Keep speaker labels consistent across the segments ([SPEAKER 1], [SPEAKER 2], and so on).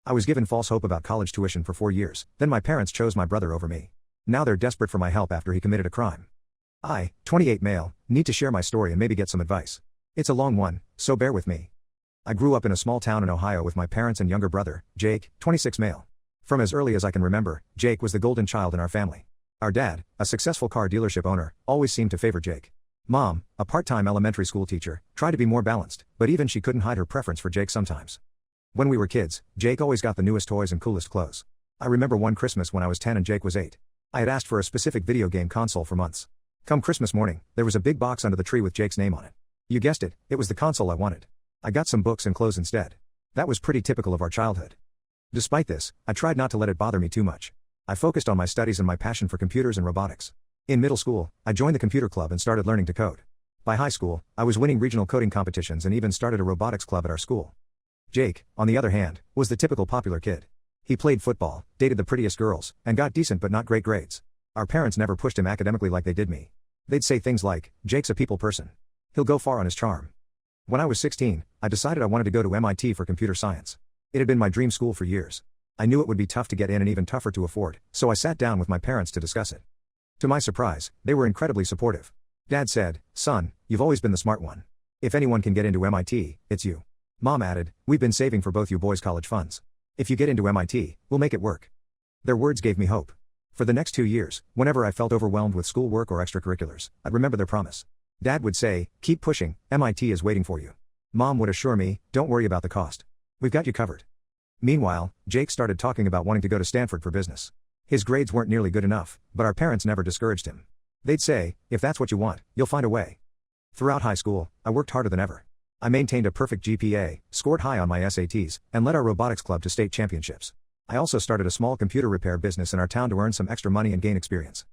[SPEAKER 1] I was given false hope about college tuition for 4 years, then my parents chose my brother over me. Now they're desperate for my help after he committed a crime. I, 28 male, need to share my story and maybe get some advice. It's a long one, so bear with me. I grew up in a small town in Ohio with my parents and younger brother, Jake, 26 male. From as early as I can remember, Jake was the golden child in our family. Our dad, a successful car dealership owner, always seemed to favor Jake. Mom, a part-time elementary school teacher, tried to be more balanced, but even she couldn't hide her preference for Jake sometimes. When we were kids, Jake always got the newest toys and coolest clothes. I remember one Christmas when I was 10 and Jake was 8. I had asked for a specific video game console for months. Come Christmas morning, there was a big box under the tree with Jake's name on it. You guessed it, it was the console I wanted. I got some books and clothes instead. That was pretty typical of our childhood. Despite this, I tried not to let it bother me too much. I focused on my studies and my passion for computers and robotics. In middle school, I joined the computer club and started learning to code. By high school, I was winning regional coding competitions and even started a robotics club at our school. Jake, on the other hand, was the typical popular kid. He played football, dated the prettiest girls, and got decent but not great grades. Our parents never pushed him academically like they did me. They'd say things like, "Jake's a people person. He'll go far on his charm." When I was 16, I decided I wanted to go to MIT for computer science. It had been my dream school for years. I knew it would be tough to get in and even tougher to afford, so I sat down with my parents to discuss it. To my surprise, they were incredibly supportive. Dad said, "Son, you've always been the smart one. If anyone can get into MIT, it's you." Mom added, "We've been saving for both you boys' college funds. If you get into MIT, we'll make it work." Their words gave me hope. For the next 2 years, whenever I felt overwhelmed with schoolwork or extracurriculars, I'd remember their promise. Dad would say, "Keep pushing, MIT is waiting for you." Mom would assure me, "Don't worry about the cost. We've got you covered." Meanwhile, Jake started talking about wanting to go to Stanford for business. His grades weren't nearly good enough, but our parents never discouraged him. They'd say, "If that's what you want, you'll find a way." Throughout high school, I worked harder than ever. I maintained a perfect GPA, scored high on my SATs, and led our robotics club to state championships. I also started a small computer repair business in our town to earn some extra money and gain experience.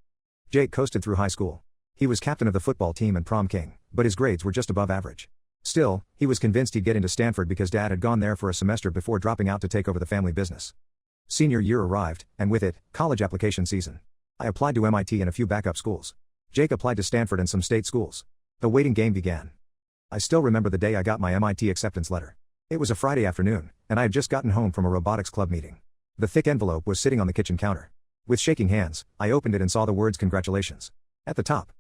[SPEAKER 1] Jake coasted through high school. He was captain of the football team and prom king, but his grades were just above average. Still, he was convinced he'd get into Stanford because Dad had gone there for a semester before dropping out to take over the family business. Senior year arrived, and with it, college application season. I applied to MIT and a few backup schools. Jake applied to Stanford and some state schools. The waiting game began. I still remember the day I got my MIT acceptance letter. It was a Friday afternoon, and I had just gotten home from a robotics club meeting. The thick envelope was sitting on the kitchen counter. With shaking hands, I opened it and saw the words "Congratulations" at the top.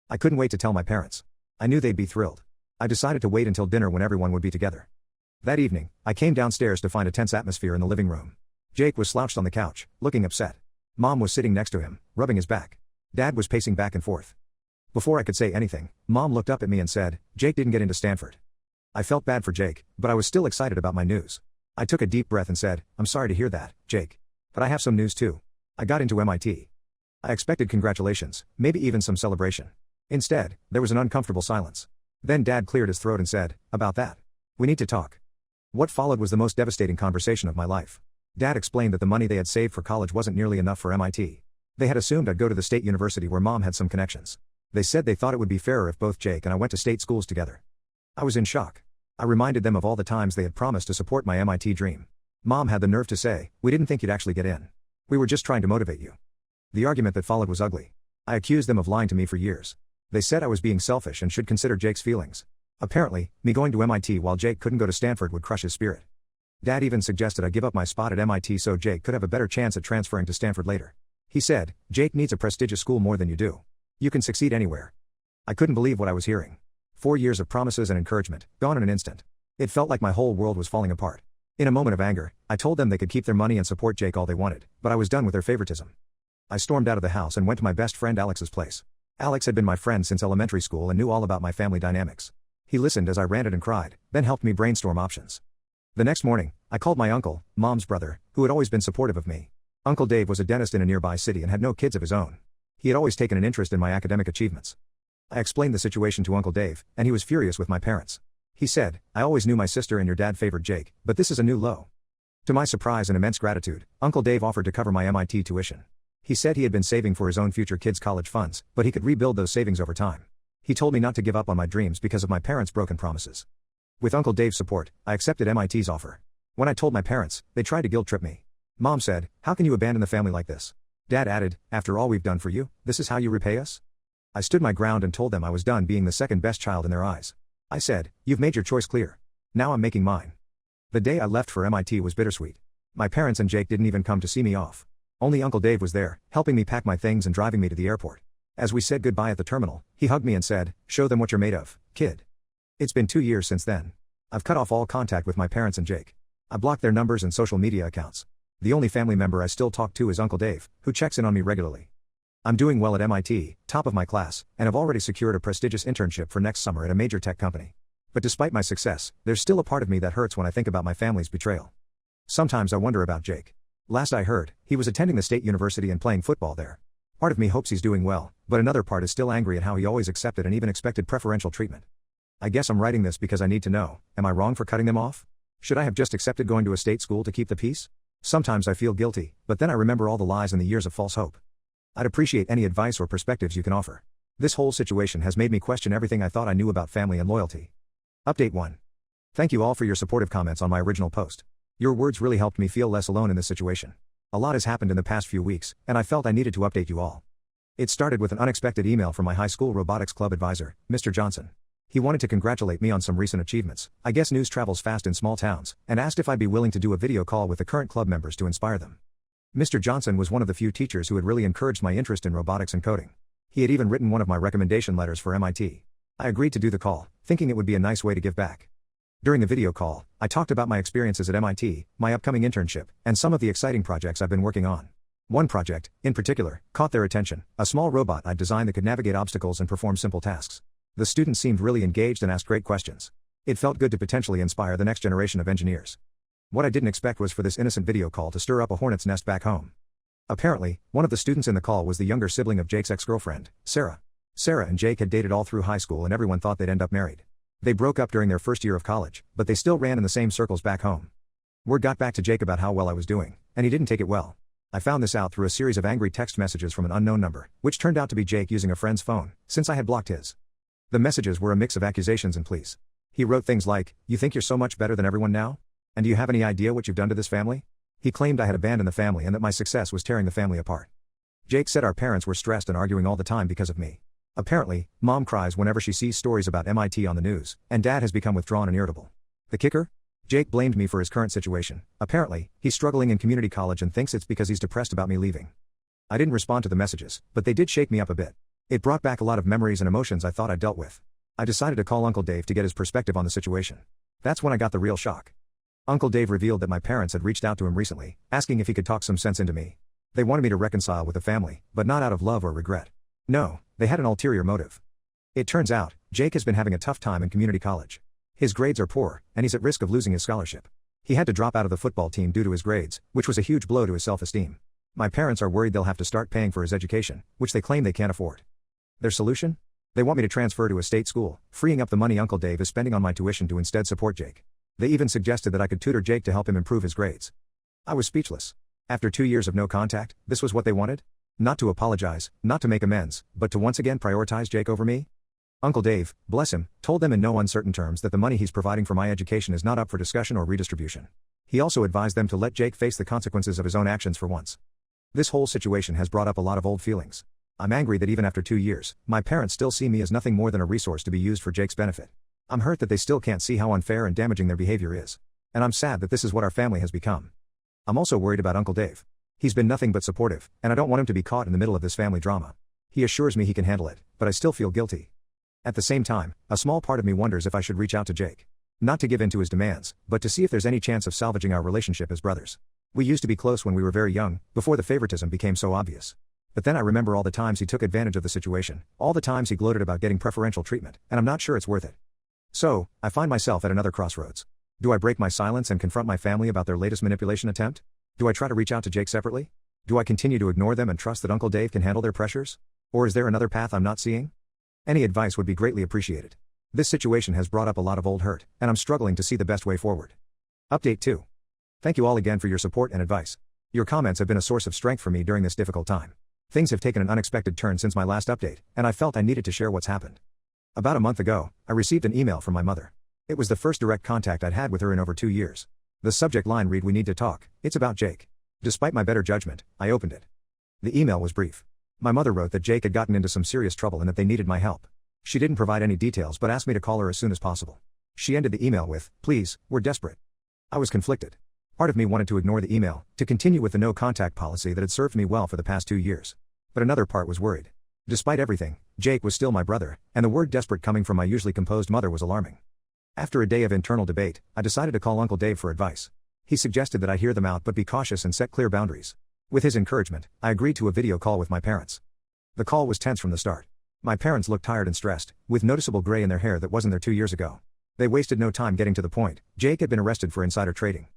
[SPEAKER 1] I couldn't wait to tell my parents. I knew they'd be thrilled. I decided to wait until dinner when everyone would be together. That evening, I came downstairs to find a tense atmosphere in the living room. Jake was slouched on the couch, looking upset. Mom was sitting next to him, rubbing his back. Dad was pacing back and forth. Before I could say anything, Mom looked up at me and said, "Jake didn't get into Stanford." I felt bad for Jake, but I was still excited about my news. I took a deep breath and said, "I'm sorry to hear that, Jake. But I have some news too. I got into MIT." I expected congratulations, maybe even some celebration. Instead, there was an uncomfortable silence. Then Dad cleared his throat and said, "About that. We need to talk." What followed was the most devastating conversation of my life. Dad explained that the money they had saved for college wasn't nearly enough for MIT. They had assumed I'd go to the state university where Mom had some connections. They said they thought it would be fairer if both Jake and I went to state schools together. I was in shock. I reminded them of all the times they had promised to support my MIT dream. Mom had the nerve to say, "We didn't think you'd actually get in. We were just trying to motivate you." The argument that followed was ugly. I accused them of lying to me for years. They said I was being selfish and should consider Jake's feelings. Apparently, me going to MIT while Jake couldn't go to Stanford would crush his spirit. Dad even suggested I give up my spot at MIT so Jake could have a better chance at transferring to Stanford later. He said, "Jake needs a prestigious school more than you do. You can succeed anywhere." I couldn't believe what I was hearing. 4 years of promises and encouragement, gone in an instant. It felt like my whole world was falling apart. In a moment of anger, I told them they could keep their money and support Jake all they wanted, but I was done with their favoritism. I stormed out of the house and went to my best friend Alex's place. Alex had been my friend since elementary school and knew all about my family dynamics. He listened as I ranted and cried, then helped me brainstorm options. The next morning, I called my uncle, Mom's brother, who had always been supportive of me. Uncle Dave was a dentist in a nearby city and had no kids of his own. He had always taken an interest in my academic achievements. I explained the situation to Uncle Dave, and he was furious with my parents. He said, "I always knew my sister and your dad favored Jake, but this is a new low." To my surprise and immense gratitude, Uncle Dave offered to cover my MIT tuition. He said he had been saving for his own future kids' college funds, but he could rebuild those savings over time. He told me not to give up on my dreams because of my parents' broken promises. With Uncle Dave's support, I accepted MIT's offer. When I told my parents, they tried to guilt-trip me. Mom said, "How can you abandon the family like this?" Dad added, "After all we've done for you, this is how you repay us?" I stood my ground and told them I was done being the second best child in their eyes. I said, "You've made your choice clear. Now I'm making mine." The day I left for MIT was bittersweet. My parents and Jake didn't even come to see me off. Only Uncle Dave was there, helping me pack my things and driving me to the airport. As we said goodbye at the terminal, he hugged me and said, "Show them what you're made of, kid." It's been 2 years since then. I've cut off all contact with my parents and Jake. I blocked their numbers and social media accounts. The only family member I still talk to is Uncle Dave, who checks in on me regularly. I'm doing well at MIT, top of my class, and have already secured a prestigious internship for next summer at a major tech company. But despite my success, there's still a part of me that hurts when I think about my family's betrayal. Sometimes I wonder about Jake. Last I heard, he was attending the state university and playing football there. Part of me hopes he's doing well, but another part is still angry at how he always accepted and even expected preferential treatment. I guess I'm writing this because I need to know, am I wrong for cutting them off? Should I have just accepted going to a state school to keep the peace? Sometimes I feel guilty, but then I remember all the lies and the years of false hope. I'd appreciate any advice or perspectives you can offer. This whole situation has made me question everything I thought I knew about family and loyalty. Update 1. Thank you all for your supportive comments on my original post. Your words really helped me feel less alone in this situation. A lot has happened in the past few weeks, and I felt I needed to update you all. It started with an unexpected email from my high school robotics club advisor, Mr. Johnson. He wanted to congratulate me on some recent achievements. I guess news travels fast in small towns, and asked if I'd be willing to do a video call with the current club members to inspire them. Mr. Johnson was one of the few teachers who had really encouraged my interest in robotics and coding. He had even written one of my recommendation letters for MIT. I agreed to do the call, thinking it would be a nice way to give back. During the video call, I talked about my experiences at MIT, my upcoming internship, and some of the exciting projects I've been working on. One project, in particular, caught their attention, a small robot I'd designed that could navigate obstacles and perform simple tasks. The students seemed really engaged and asked great questions. It felt good to potentially inspire the next generation of engineers. What I didn't expect was for this innocent video call to stir up a hornet's nest back home. Apparently, one of the students in the call was the younger sibling of Jake's ex-girlfriend, Sarah. Sarah and Jake had dated all through high school and everyone thought they'd end up married. They broke up during their first year of college, but they still ran in the same circles back home. Word got back to Jake about how well I was doing, and he didn't take it well. I found this out through a series of angry text messages from an unknown number, which turned out to be Jake using a friend's phone, since I had blocked his. The messages were a mix of accusations and pleas. He wrote things like, "You think you're so much better than everyone now? And do you have any idea what you've done to this family?" He claimed I had abandoned the family and that my success was tearing the family apart. Jake said our parents were stressed and arguing all the time because of me. Apparently, Mom cries whenever she sees stories about MIT on the news, and Dad has become withdrawn and irritable. The kicker? Jake blamed me for his current situation. Apparently, he's struggling in community college and thinks it's because he's depressed about me leaving. I didn't respond to the messages, but they did shake me up a bit. It brought back a lot of memories and emotions I thought I'd dealt with. I decided to call Uncle Dave to get his perspective on the situation. That's when I got the real shock. Uncle Dave revealed that my parents had reached out to him recently, asking if he could talk some sense into me. They wanted me to reconcile with the family, but not out of love or regret. No, they had an ulterior motive. It turns out, Jake has been having a tough time in community college. His grades are poor, and he's at risk of losing his scholarship. He had to drop out of the football team due to his grades, which was a huge blow to his self-esteem. My parents are worried they'll have to start paying for his education, which they claim they can't afford. Their solution? They want me to transfer to a state school, freeing up the money Uncle Dave is spending on my tuition to instead support Jake. They even suggested that I could tutor Jake to help him improve his grades. I was speechless. After 2 years of no contact, this was what they wanted? Not to apologize, not to make amends, but to once again prioritize Jake over me? Uncle Dave, bless him, told them in no uncertain terms that the money he's providing for my education is not up for discussion or redistribution. He also advised them to let Jake face the consequences of his own actions for once. This whole situation has brought up a lot of old feelings. I'm angry that even after 2 years, my parents still see me as nothing more than a resource to be used for Jake's benefit. I'm hurt that they still can't see how unfair and damaging their behavior is. And I'm sad that this is what our family has become. I'm also worried about Uncle Dave. He's been nothing but supportive, and I don't want him to be caught in the middle of this family drama. He assures me he can handle it, but I still feel guilty. At the same time, a small part of me wonders if I should reach out to Jake. Not to give in to his demands, but to see if there's any chance of salvaging our relationship as brothers. We used to be close when we were very young, before the favoritism became so obvious. But then I remember all the times he took advantage of the situation, all the times he gloated about getting preferential treatment, and I'm not sure it's worth it. So, I find myself at another crossroads. Do I break my silence and confront my family about their latest manipulation attempt? Do I try to reach out to Jake separately? Do I continue to ignore them and trust that Uncle Dave can handle their pressures? Or is there another path I'm not seeing? Any advice would be greatly appreciated. This situation has brought up a lot of old hurt, and I'm struggling to see the best way forward. Update 2. Thank you all again for your support and advice. Your comments have been a source of strength for me during this difficult time. Things have taken an unexpected turn since my last update, and I felt I needed to share what's happened. About a month ago, I received an email from my mother. It was the first direct contact I'd had with her in over 2 years. The subject line read, "We need to talk, it's about Jake." Despite my better judgment, I opened it. The email was brief. My mother wrote that Jake had gotten into some serious trouble and that they needed my help. She didn't provide any details but asked me to call her as soon as possible. She ended the email with, "Please, we're desperate." I was conflicted. Part Part of me wanted to ignore the email, to continue with the no contact policy that had served me well for the past 2 years. But another part was worried. Despite everything, Jake was still my brother, and the word desperate coming from my usually composed mother was alarming. After a day of internal debate, I decided to call Uncle Dave for advice. He suggested that I hear them out but be cautious and set clear boundaries. With his encouragement, I agreed to a video call with my parents. The call was tense from the start. My parents looked tired and stressed, with noticeable gray in their hair that wasn't there 2 years ago. They wasted no time getting to the point. Jake had been arrested for insider trading.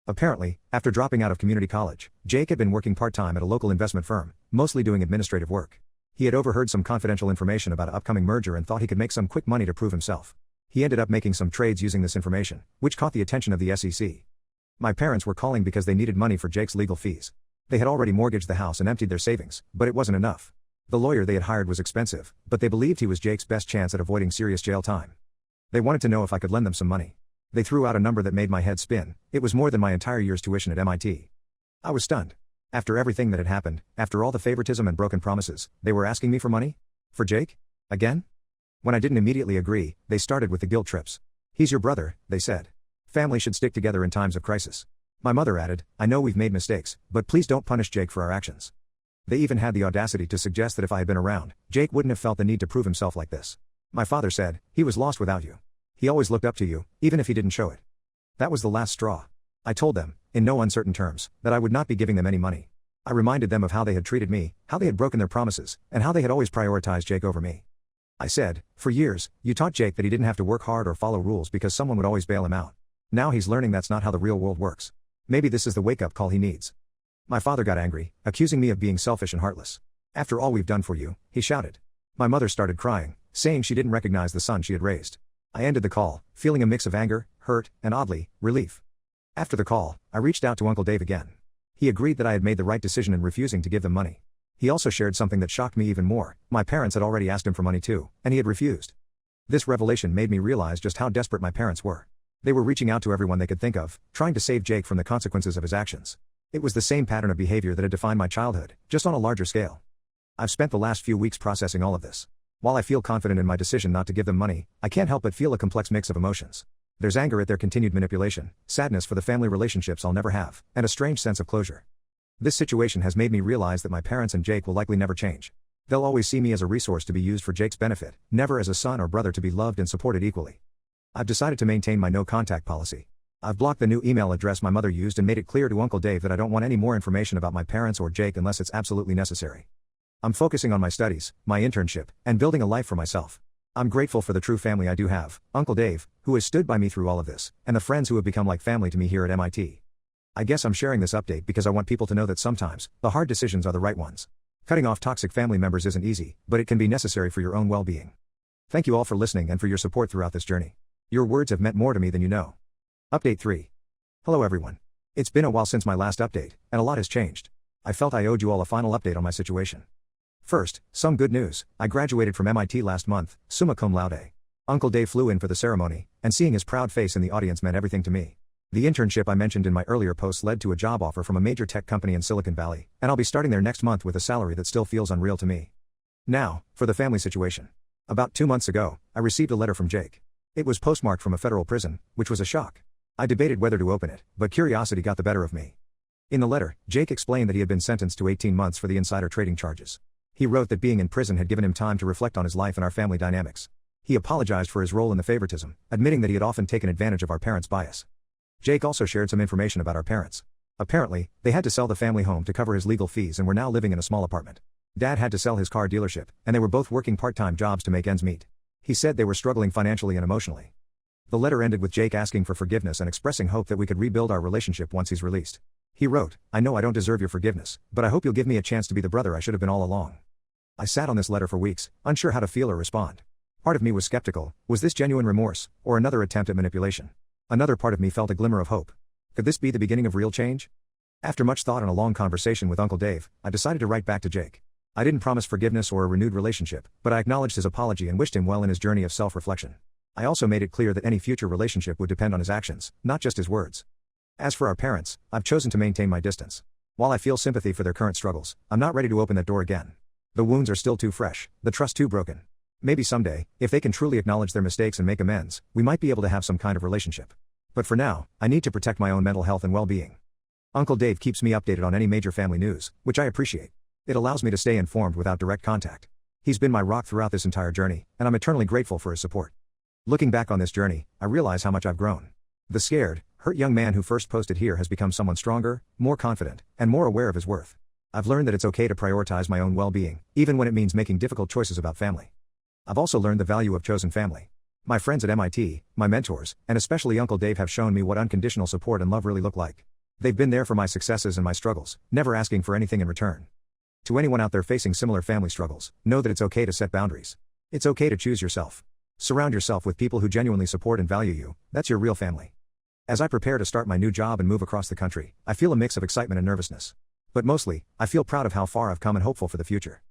[SPEAKER 1] Apparently, after dropping out of community college, Jake had been working part-time at a local investment firm, mostly doing administrative work. He had overheard some confidential information about an upcoming merger and thought he could make some quick money to prove himself. He ended up making some trades using this information, which caught the attention of the SEC. My parents were calling because they needed money for Jake's legal fees. They had already mortgaged the house and emptied their savings, but it wasn't enough. The lawyer they had hired was expensive, but they believed he was Jake's best chance at avoiding serious jail time. They wanted to know if I could lend them some money. They threw out a number that made my head spin. It was more than my entire year's tuition at MIT. I was stunned. After everything that had happened, after all the favoritism and broken promises, they were asking me for money? For Jake? Again? When I didn't immediately agree, they started with the guilt trips. He's your brother, they said. Family should stick together in times of crisis. My mother added, I know we've made mistakes, but please don't punish Jake for our actions. They even had the audacity to suggest that if I had been around, Jake wouldn't have felt the need to prove himself like this. My father said, he was lost without you. He always looked up to you, even if he didn't show it. That was the last straw. I told them, in no uncertain terms, that I would not be giving them any money. I reminded them of how they had treated me, how they had broken their promises, and how they had always prioritized Jake over me. I said, for years, you taught Jake that he didn't have to work hard or follow rules because someone would always bail him out. Now he's learning that's not how the real world works. Maybe this is the wake-up call he needs. My father got angry, accusing me of being selfish and heartless. After all we've done for you, he shouted. My mother started crying, saying she didn't recognize the son she had raised. I ended the call, feeling a mix of anger, hurt, and oddly, relief. After the call, I reached out to Uncle Dave again. He agreed that I had made the right decision in refusing to give them money. He also shared something that shocked me even more. My parents had already asked him for money too, and he had refused. This revelation made me realize just how desperate my parents were. They were reaching out to everyone they could think of, trying to save Jake from the consequences of his actions. It was the same pattern of behavior that had defined my childhood, just on a larger scale. I've spent the last few weeks processing all of this. While I feel confident in my decision not to give them money, I can't help but feel a complex mix of emotions. There's anger at their continued manipulation, sadness for the family relationships I'll never have, and a strange sense of closure. This situation has made me realize that my parents and Jake will likely never change. They'll always see me as a resource to be used for Jake's benefit, never as a son or brother to be loved and supported equally. I've decided to maintain my no contact policy. I've blocked the new email address my mother used and made it clear to Uncle Dave that I don't want any more information about my parents or Jake unless it's absolutely necessary. I'm focusing on my studies, my internship, and building a life for myself. I'm grateful for the true family I do have, Uncle Dave, who has stood by me through all of this, and the friends who have become like family to me here at MIT. I guess I'm sharing this update because I want people to know that sometimes, the hard decisions are the right ones. Cutting off toxic family members isn't easy, but it can be necessary for your own well-being. Thank you all for listening and for your support throughout this journey. Your words have meant more to me than you know. Update 3. Hello everyone. It's been a while since my last update, and a lot has changed. I felt I owed you all a final update on my situation. First, some good news. I graduated from MIT last month, summa cum laude. Uncle Dave flew in for the ceremony, and seeing his proud face in the audience meant everything to me. The internship I mentioned in my earlier posts led to a job offer from a major tech company in Silicon Valley, and I'll be starting there next month with a salary that still feels unreal to me. Now, for the family situation. About 2 months ago, I received a letter from Jake. It was postmarked from a federal prison, which was a shock. I debated whether to open it, but curiosity got the better of me. In the letter, Jake explained that he had been sentenced to 18 months for the insider trading charges. He wrote that being in prison had given him time to reflect on his life and our family dynamics. He apologized for his role in the favoritism, admitting that he had often taken advantage of our parents' bias. Jake also shared some information about our parents. Apparently, they had to sell the family home to cover his legal fees and were now living in a small apartment. Dad had to sell his car dealership, and they were both working part-time jobs to make ends meet. He said they were struggling financially and emotionally. The letter ended with Jake asking for forgiveness and expressing hope that we could rebuild our relationship once he's released. He wrote, I know I don't deserve your forgiveness, but I hope you'll give me a chance to be the brother I should have been all along. I sat on this letter for weeks, unsure how to feel or respond. Part of me was skeptical. Was this genuine remorse, or another attempt at manipulation? Another part of me felt a glimmer of hope. Could this be the beginning of real change? After much thought and a long conversation with Uncle Dave, I decided to write back to Jake. I didn't promise forgiveness or a renewed relationship, but I acknowledged his apology and wished him well in his journey of self-reflection. I also made it clear that any future relationship would depend on his actions, not just his words. As for our parents, I've chosen to maintain my distance. While I feel sympathy for their current struggles, I'm not ready to open that door again. The wounds are still too fresh, the trust too broken. Maybe someday, if they can truly acknowledge their mistakes and make amends, we might be able to have some kind of relationship. But for now, I need to protect my own mental health and well-being. Uncle Dave keeps me updated on any major family news, which I appreciate. It allows me to stay informed without direct contact. He's been my rock throughout this entire journey, and I'm eternally grateful for his support. Looking back on this journey, I realize how much I've grown. The scared, hurt young man who first posted here has become someone stronger, more confident, and more aware of his worth. I've learned that it's okay to prioritize my own well-being, even when it means making difficult choices about family. I've also learned the value of chosen family. My friends at MIT, my mentors, and especially Uncle Dave have shown me what unconditional support and love really look like. They've been there for my successes and my struggles, never asking for anything in return. To anyone out there facing similar family struggles, know that it's okay to set boundaries. It's okay to choose yourself. Surround yourself with people who genuinely support and value you. That's your real family. As I prepare to start my new job and move across the country, I feel a mix of excitement and nervousness. But mostly, I feel proud of how far I've come and hopeful for the future.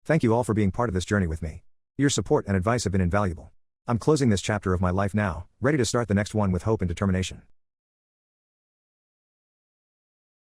[SPEAKER 1] Thank you all for being part of this journey with me. Your support and advice have been invaluable. I'm closing this chapter of my life now, ready to start the next one with hope and determination.